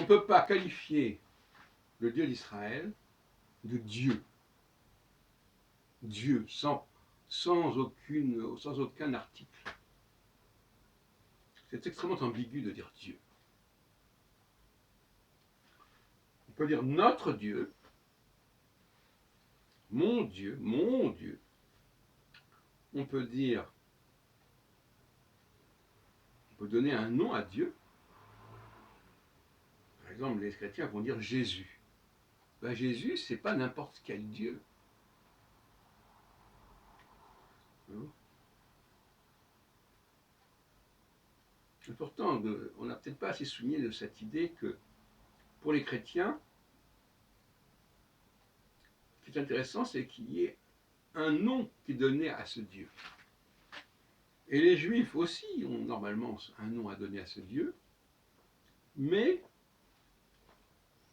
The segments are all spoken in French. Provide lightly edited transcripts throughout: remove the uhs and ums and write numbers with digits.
peut pas qualifier le Dieu d'Israël de Dieu. Dieu, sans aucun article. C'est extrêmement ambigu de dire Dieu. On peut dire notre Dieu, mon Dieu, mon Dieu. On peut dire, on peut donner un nom à Dieu. Par exemple, les chrétiens vont dire Jésus. Ben, Jésus, c'est pas n'importe quel Dieu. C'est important, on n'a peut-être pas assez souligné de cette idée que pour les chrétiens, ce qui est intéressant, c'est qu'il y ait un nom qui est donné à ce Dieu. Et les Juifs aussi ont normalement un nom à donner à ce Dieu, mais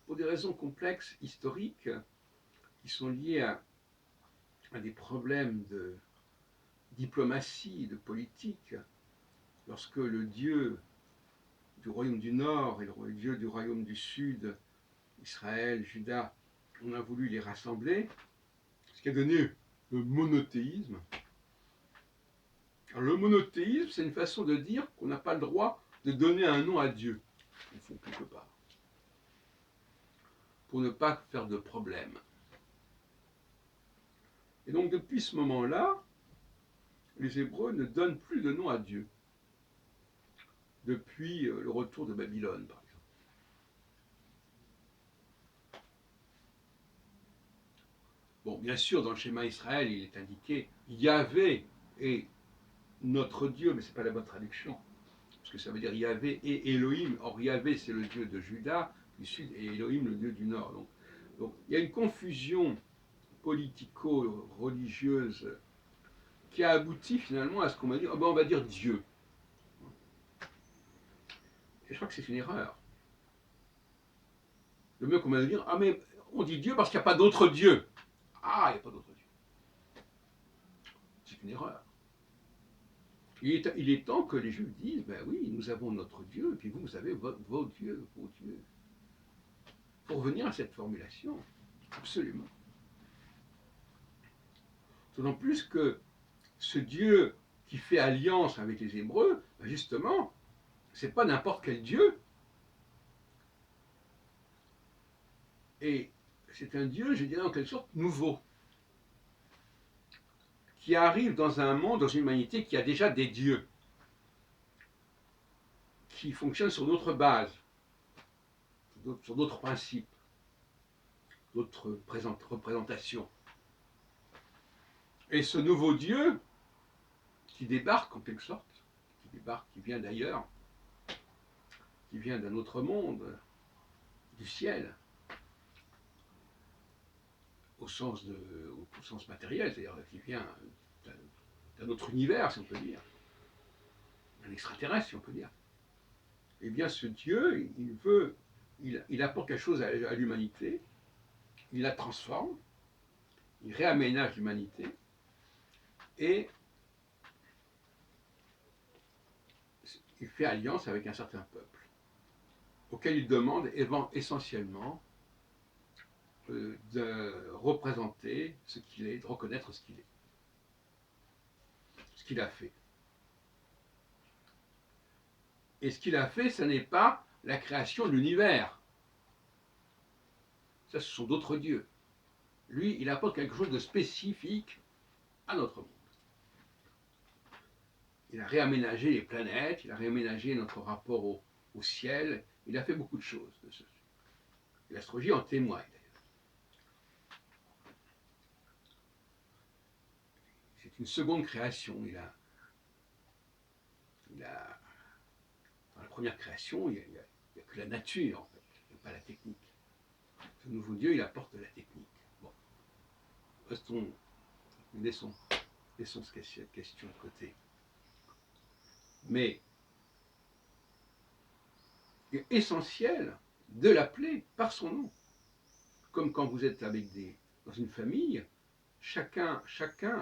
pour des raisons complexes, historiques, qui sont liées à des problèmes de diplomatie, de politique, lorsque le Dieu du royaume du Nord et le Dieu du royaume du Sud, Israël, Juda, on a voulu les rassembler, ce qui a donné le monothéisme. Alors, le monothéisme, c'est une façon de dire qu'on n'a pas le droit de donner un nom à Dieu, au fond, quelque part, pour ne pas faire de problème. Et donc, depuis ce moment-là, les Hébreux ne donnent plus de nom à Dieu, depuis le retour de Babylone, par exemple. Bon, bien sûr, dans le schéma Israël, il est indiqué Yahvé est notre Dieu, mais ce n'est pas la bonne traduction. Parce que ça veut dire Yahvé et Elohim. Or, Yahvé, c'est le Dieu de Juda, du Sud, et Elohim, le Dieu du Nord. Donc il y a une confusion politico-religieuse qui a abouti finalement à ce qu'on va dire, oh ben on va dire Dieu. Et je crois que c'est une erreur. Le mieux qu'on va dire, ah mais on dit Dieu parce qu'il n'y a pas d'autre Dieu. Ah, il n'y a pas d'autre Dieu. C'est une erreur. Il est temps que les Juifs disent, ben oui, nous avons notre Dieu, et puis vous avez vos dieux, vos dieux. Il faut revenir à cette formulation, absolument. D'autant plus que ce Dieu qui fait alliance avec les Hébreux, ben justement, c'est pas n'importe quel Dieu. Et c'est un Dieu, je dirais en quelque sorte, nouveau, qui arrive dans un monde, dans une humanité qui a déjà des dieux, qui fonctionnent sur d'autres bases, sur d'autres principes, d'autres représentations. Et ce nouveau Dieu, qui débarque en quelque sorte, qui vient d'ailleurs, qui vient d'un autre monde, du ciel, au sens matériel, c'est-à-dire qui vient d'un autre univers, si on peut dire, un extraterrestre, si on peut dire. Eh bien, ce Dieu, il apporte quelque chose à l'humanité, il la transforme, il réaménage l'humanité, et il fait alliance avec un certain peuple, auquel il demande essentiellement de représenter ce qu'il est, de reconnaître ce qu'il est, ce qu'il a fait. Et ce qu'il a fait, ce n'est pas la création de l'univers. Ça, ce sont d'autres dieux. Lui, il apporte quelque chose de spécifique à notre monde. Il a réaménagé les planètes, il a réaménagé notre rapport au ciel, il a fait beaucoup de choses de ce. L'astrologie en témoigne d'ailleurs. C'est une seconde création. Il a dans la première création, il n'y a que la nature, en fait, il n'y a pas la technique. Ce nouveau Dieu, il apporte de la technique. Bon, laissons cette question de côté. Mais il est essentiel de l'appeler par son nom. Comme quand vous êtes dans une famille, chacun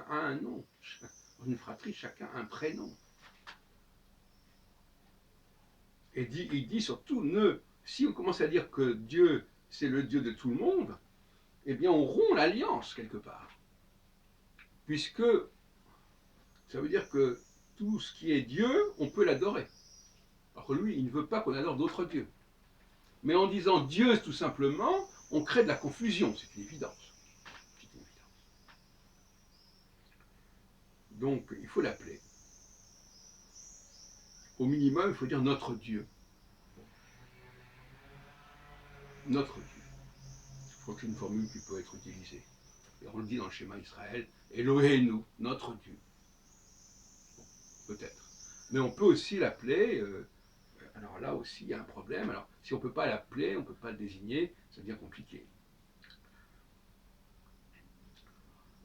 a un nom. Dans une fratrie, chacun a un prénom. Et il dit surtout, ne si on commence à dire que Dieu, c'est le Dieu de tout le monde, eh bien on rompt l'alliance quelque part. Puisque ça veut dire que tout ce qui est Dieu, on peut l'adorer. Alors que lui, il ne veut pas qu'on adore d'autres dieux. Mais en disant Dieu tout simplement, on crée de la confusion, c'est une évidence. C'est une évidence. Donc il faut l'appeler. Au minimum, il faut dire notre Dieu. Notre Dieu. Je crois que c'est une formule qui peut être utilisée. Et on le dit dans le schéma Israël, Elohenu, notre Dieu. Bon, peut-être. Mais on peut aussi l'appeler, alors là aussi il y a un problème, alors si on ne peut pas l'appeler, on ne peut pas le désigner, ça devient compliqué.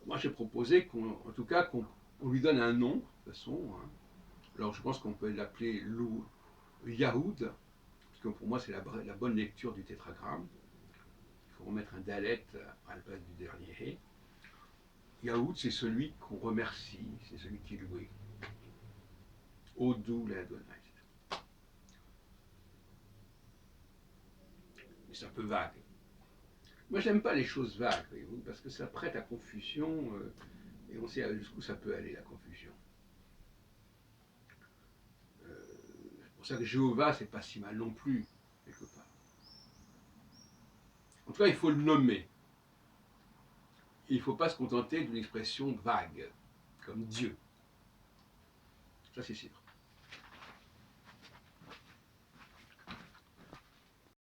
Moi j'ai proposé en tout cas qu'on lui donne un nom, de toute façon. Hein. Alors je pense qu'on peut l'appeler Yahoud, parce que pour moi c'est la bonne lecture du tétragramme. Il faut remettre un dalet à la place du dernier hé. Yahoud, c'est celui qu'on remercie, c'est celui qui est loué. Odou l'Adonai. Mais c'est un peu vague. Moi, j'aime pas les choses vagues, voyez-vous, parce que ça prête à confusion, et on sait jusqu'où ça peut aller, la confusion. C'est pour ça que Jéhovah, c'est pas si mal non plus, quelque part. En tout cas, il faut le nommer. Il ne faut pas se contenter d'une expression vague, comme Dieu. Ça, c'est